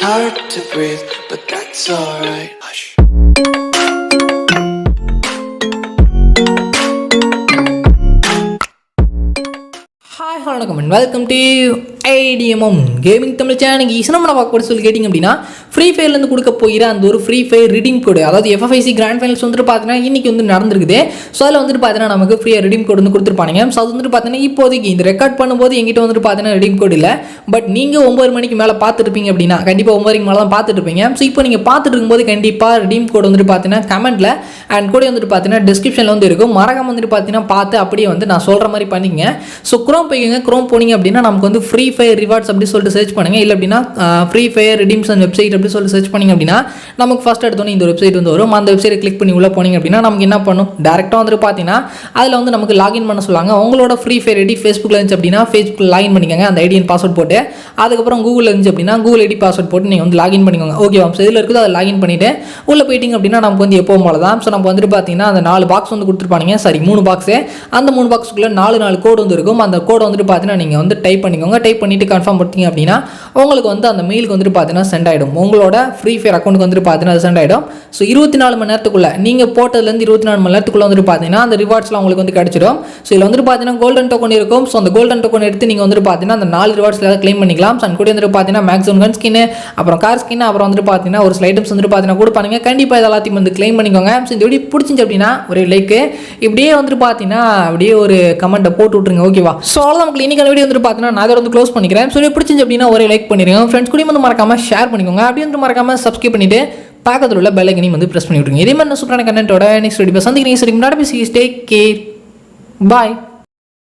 hard to breathe, but that's alright. Hush. Hi, hello, and welcome to IDMM gaming Tamil channel. நம்ம பார்க்க போகிற சொல்லி கேட்டிங்க அப்படின்னா ஃப்ரீ ஃபயர்லேருந்து கொடுக்க போகிற அந்த ஒரு ஃப்ரீ ஃபயர் ரிடீம் கோடு, அதாவது FFIC கிராண்ட் ஃபைனல்ஸ் வந்துட்டு பார்த்தீங்கன்னா இன்றைக்கி வந்து நடந்திருக்குது. ஸோ அதில் வந்துட்டு பார்த்தீங்கன்னா நமக்கு ஃப்ரீயாக ரிடீம் கோடு வந்து கொடுத்துருப்பாங்க. ஸோ அது வந்துட்டு பார்த்தீங்கன்னா இப்போதைக்கு இந்த ரெக்கார்ட் பண்ணும்போது எங்கிட்ட வந்துட்டு பார்த்தீங்கன்னா ரிடீம் கோடு இல்லை. பட் நீங்கள் 9 மணிக்கு மேலே பார்த்துருப்பீங்க அப்படின்னா கண்டிப்பாக 9 மணிக்கு மேலே தான் பார்த்துருப்பீங்க. ஸோ இப்போ நீங்கள் பார்த்துட்டு இருக்கும்போது கண்டிப்பாக ரிடீம் கோடு வந்துட்டு பார்த்தீங்கன்னா கமெண்ட்டில் அண்ட் கூட வந்துட்டு பார்த்தீங்கன்னா டிஸ்கிரிப்ஷனில் வந்து இருக்கும். மறக்காம வந்துட்டு பார்த்தீங்கன்னா பார்த்து அப்படியே வந்து நான் சொல்கிற மாதிரி பண்ணிங்க. ஸோ குரோம் போய்ங்க, குரோம் போனீங்க அப்படின்னா நமக்கு வந்து ஃப்ரீ ஃபயர் ரிவார்ட்ஸ் அப்படி சொல்லிட்டு சர்ச் பண்ணுங்க. இல்லை அப்படின்னா ஃப்ரீ ஃபயர் ரிடீம்ஷன் வெப்சைட் அப்படி சொல்லிட்டு சர்ச் பண்ணிங்க அப்படின்னா நமக்கு ஃபர்ஸ்ட் எடுத்தோன்னே இந்த வெப்சைட் வந்து வரும். அந்த வெப்சைட்டை கிளிக் பண்ணி உள்ளே போனீங்க அப்படின்னா நமக்கு என்ன பண்ணும், டேரெக்டாக வந்துட்டு பார்த்தீங்கன்னா அதில் வந்து நமக்கு லாகின் பண்ண சொல்லுவாங்க. உங்களோட ஃப்ரீ ஃபயர் ஐடி ஃபேஸ்புக்கில் இருந்துச்சு அப்படின்னா ஃபேஸ்புக் லாகின் பண்ணிக்கோங்க, அந்த ஐடியின் பாஸ்வேர்ட் போட்டு. அதுக்கப்புறம் கூகுளில் இருந்துச்சு அப்படின்னா கூகுள் ஐடி பாஸ்வேர்ட் போட்டு நீங்கள் வந்து லாகின் பண்ணிக்கோங்க. ஓகேவா? ஸோ இதில் இருக்குது அதை லாகின் பண்ணிவிட்டு உள்ளே போயிட்டீங்க அப்படின்னா நமக்கு வந்து எப்போ போல தான். ஸோ நம்ம வந்துட்டு பார்த்தீங்கன்னா அந்த 4 பாக்ஸ் வந்து கொடுத்துருப்பாங்க, சரி 3 பாக்ஸு. அந்த 3 பாக்ஸுக்குள்ளே 4 கோடு வந்து இருக்கும். அந்த கோடை வந்துட்டு பார்த்தீங்கன்னா நீங்கள் வந்து டைப் பண்ணிக்கோங்க. டைப் பண்ணிவிட்டு கன்ஃபார்ம் பண்ணிட்டீங்க அப்படின்னா உங்களுக்கு வந்து அந்த மெயிலுக்கு வந்துட்டு பார்த்தீங்கன்னா சென்ட் ஆகிடும். உங்களோட ஃப்ரீ ஃபயர் அக்கௌண்ட்டுக்கு வந்துட்டு பார்த்தீங்கன்னா அது சென்ட் ஆகிடும். ஸோ 24 மணி நேரத்துக்குள்ளே நீங்கள் போட்டதுலேருந்து 24 மணி நேரத்துக்குள்ளே வந்துட்டு பார்த்தீங்கன்னா அந்த ரிவார்ட்ஸ்லாம் உங்களுக்கு வந்து கிடச்சிடும். ஸோ இதில் வந்துட்டு பார்த்தீங்கன்னா கோல்டன் டோக்கன் இருக்கும். ஸோ அந்த கோல்டன் டோக்கன் எடுத்து நீங்கள் வந்துட்டு பார்த்தீங்கன்னா அந்த 4 ரிவார்ட்ஸில் ஏதாவது கிளைம் பண்ணிக்கலாம். ஸோ கூட வந்துட்டு பார்த்தீங்கன்னா மேக்ஸிமம் கன் ஸ்கின்னு, அப்புறம் கார் ஸ்கின், அப்புறம் வந்துட்டு பார்த்தீங்கன்னா ஒரு சில ஐட்டம்ஸ் வந்துட்டு பார்த்தீங்கன்னா கொடுப்பாங்க. கண்டிப்பாக இது எல்லாத்தையும் வந்து கிளைம் பண்ணிக்கோங்க. ஸோ இந்த வீடியோ பிடிச்சிச்சு அப்படின்னா ஒரு லைக்கு, இப்படியே வந்துட்டு பார்த்தீங்கன்னா அப்படியே ஒரு கமெண்ட்டை போட்டு விட்ருங்க. ஓகேவா? ஸோ அவ்வளோ நமக்கு இன்னைக்கு வீடியோ வந்துட்டு பார்த்தீங்கன்னா நான் அதை வந்து க்ளோஸ் பண்ணிக்கிறேன். ஸோ பிடிச்சிச்சு அப்படின்னா ஒரே லைக் பண்ணிடுங்க. ஃப்ரெண்ட்ஸ் கூட வந்து மறக்காம ஷேர் பண்ணிக்கோங்க. அப்படியே வந்து மறக்காம சப்ஸ்கிரைப் பண்ணிட்டு பக்கத்தில் உள்ள பெல் ஐக்கனையும் வந்து பிரஸ் பண்ணி விட்டுருங்க. இதே மாதிரி சூப்பரான கண்டென்ட்டோட நெக்ஸ்ட் வீடியோ சந்திக்கிறீங்க. சரி, முன்னாடி பேசி டேக் கேர், பாய்.